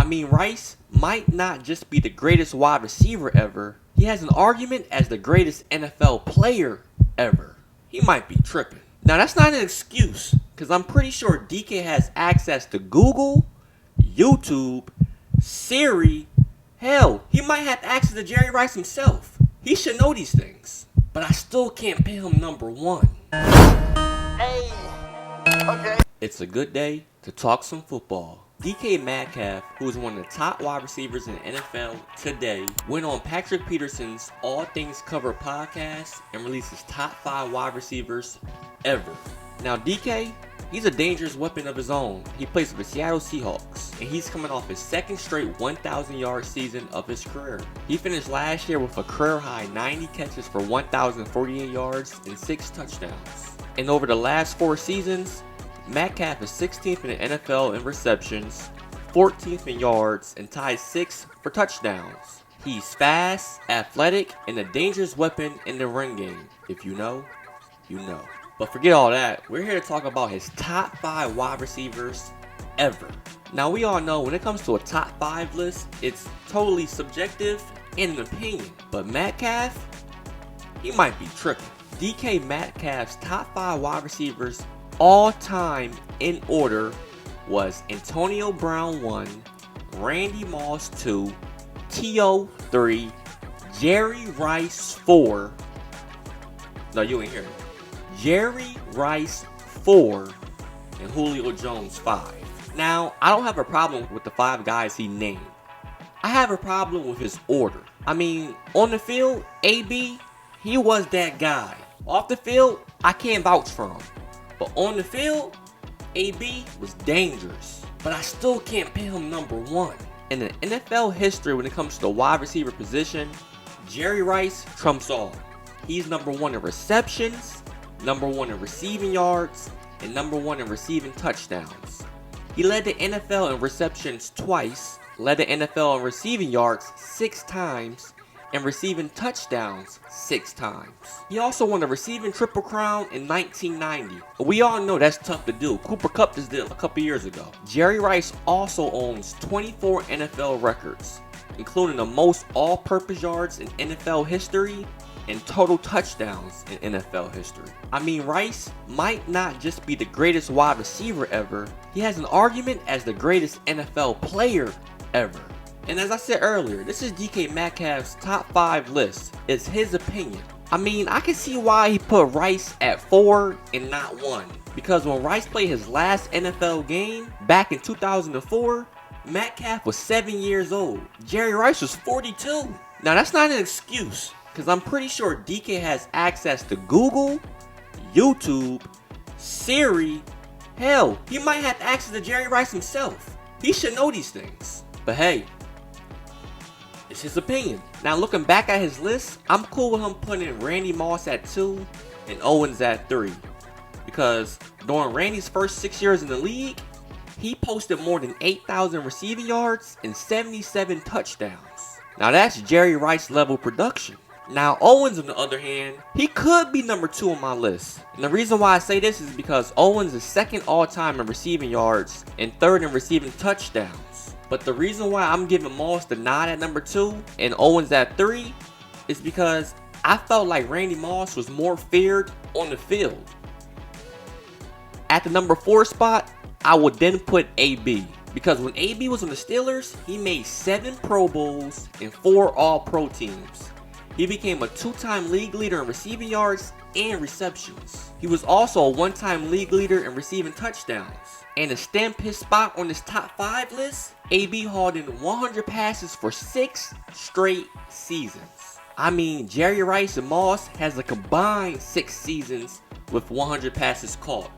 I mean, Rice might not just be the greatest wide receiver ever, he has an argument as the greatest NFL player ever. He might be tripping. Now, that's not an excuse, because I'm pretty sure DK has access to Google, YouTube, Siri. Hell, he might have access to Jerry Rice himself. He should know these things. But I still can't pin him number one. Hey, okay. It's a good day to talk some football. DK Metcalf, who is one of the top wide receivers in the NFL today, went on Patrick Peterson's All Things Covered podcast and released his top 5 wide receivers ever. Now DK, he's a dangerous weapon of his own. He plays for the Seattle Seahawks, and he's coming off his second straight 1,000-yard season of his career. He finished last year with a career-high 90 catches for 1,048 yards and 6 touchdowns. And over the last 4 seasons, Metcalf is 16th in the NFL in receptions, 14th in yards, and tied 6th for touchdowns. He's fast, athletic, and a dangerous weapon in the run game. If you know, you know. But forget all that, we're here to talk about his top 5 wide receivers ever. Now we all know when it comes to a top 5 list, it's totally subjective and an opinion. But Metcalf, he might be tripping. DK Metcalf's top 5 wide receivers all time in order was Antonio Brown 1, Randy Moss 2, T.O. 3, Jerry Rice 4. No, you ain't hearing it. Jerry Rice 4, and Julio Jones 5. Now, I don't have a problem with the 5 guys he named. I have a problem with his order. I mean, on the field, AB, he was that guy. Off the field, I can't vouch for him. But on the field, AB was dangerous. But I still can't pin him number one. In the NFL history when it comes to the wide receiver position, Jerry Rice trumps all. He's number 1 in receptions, number 1 in receiving yards, and number 1 in receiving touchdowns. He led the NFL in receptions twice, led the NFL in receiving yards 6 times, and receiving touchdowns 6 times. He also won the receiving Triple Crown in 1990. We all know that's tough to do. Cooper Kupp just did it a couple years ago. Jerry Rice also owns 24 NFL records, including the most all-purpose yards in NFL history and total touchdowns in NFL history. I mean, Rice might not just be the greatest wide receiver ever, he has an argument as the greatest NFL player ever. And as I said earlier, this is DK Metcalf's top 5 list. It's his opinion. I mean, I can see why he put Rice at 4 and not 1. Because when Rice played his last NFL game back in 2004, Metcalf was 7 years old. Jerry Rice was 42. Now that's not an excuse, because I'm pretty sure DK has access to Google, YouTube, Siri. Hell, he might have access to Jerry Rice himself. He should know these things. But hey, it's his opinion. Now looking back at his list, I'm cool with him putting Randy Moss at 2 and Owens at 3. Because during Randy's first 6 years in the league, he posted more than 8,000 receiving yards and 77 touchdowns. Now that's Jerry Rice level production. Now Owens, on the other hand, he could be number 2 on my list. And the reason why I say this is because Owens is 2nd all-time in receiving yards and 3rd in receiving touchdowns. But the reason why I'm giving Moss the nod at number 2 and Owens at 3 is because I felt like Randy Moss was more feared on the field. At the number 4 spot, I would then put AB. Because when AB was on the Steelers, he made 7 Pro Bowls and 4 All-Pro teams. He became a 2-time league leader in receiving yards and receptions. He was also a 1-time league leader in receiving touchdowns. And to stamp his spot on this top 5 list, AB hauled in 100 passes for 6 straight seasons. I mean, Jerry Rice and Moss has a combined 6 seasons with 100 passes caught.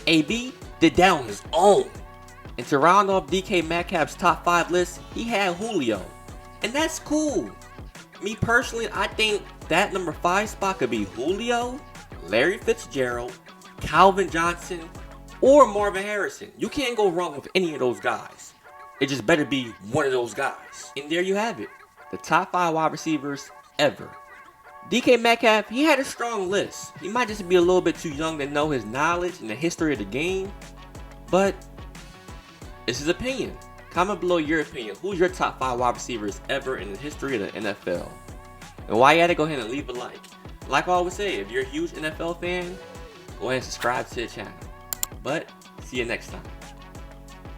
AB did that on his own. And to round off DK Metcalf's top 5 list, he had Julio. And that's cool. Me personally, I think that number 5 spot could be Julio, Larry Fitzgerald, Calvin Johnson, or Marvin Harrison. You can't go wrong with any of those guys. It just better be one of those guys. And there you have it. The top 5 wide receivers ever. DK Metcalf, he had a strong list. He might just be a little bit too young to know his knowledge and the history of the game. But it's his opinion. Comment below your opinion. Who's your top 5 wide receivers ever in the history of the NFL? And while you're at it, go ahead and leave a like. Like I always say, if you're a huge NFL fan, go ahead and subscribe to the channel. But, see you next time.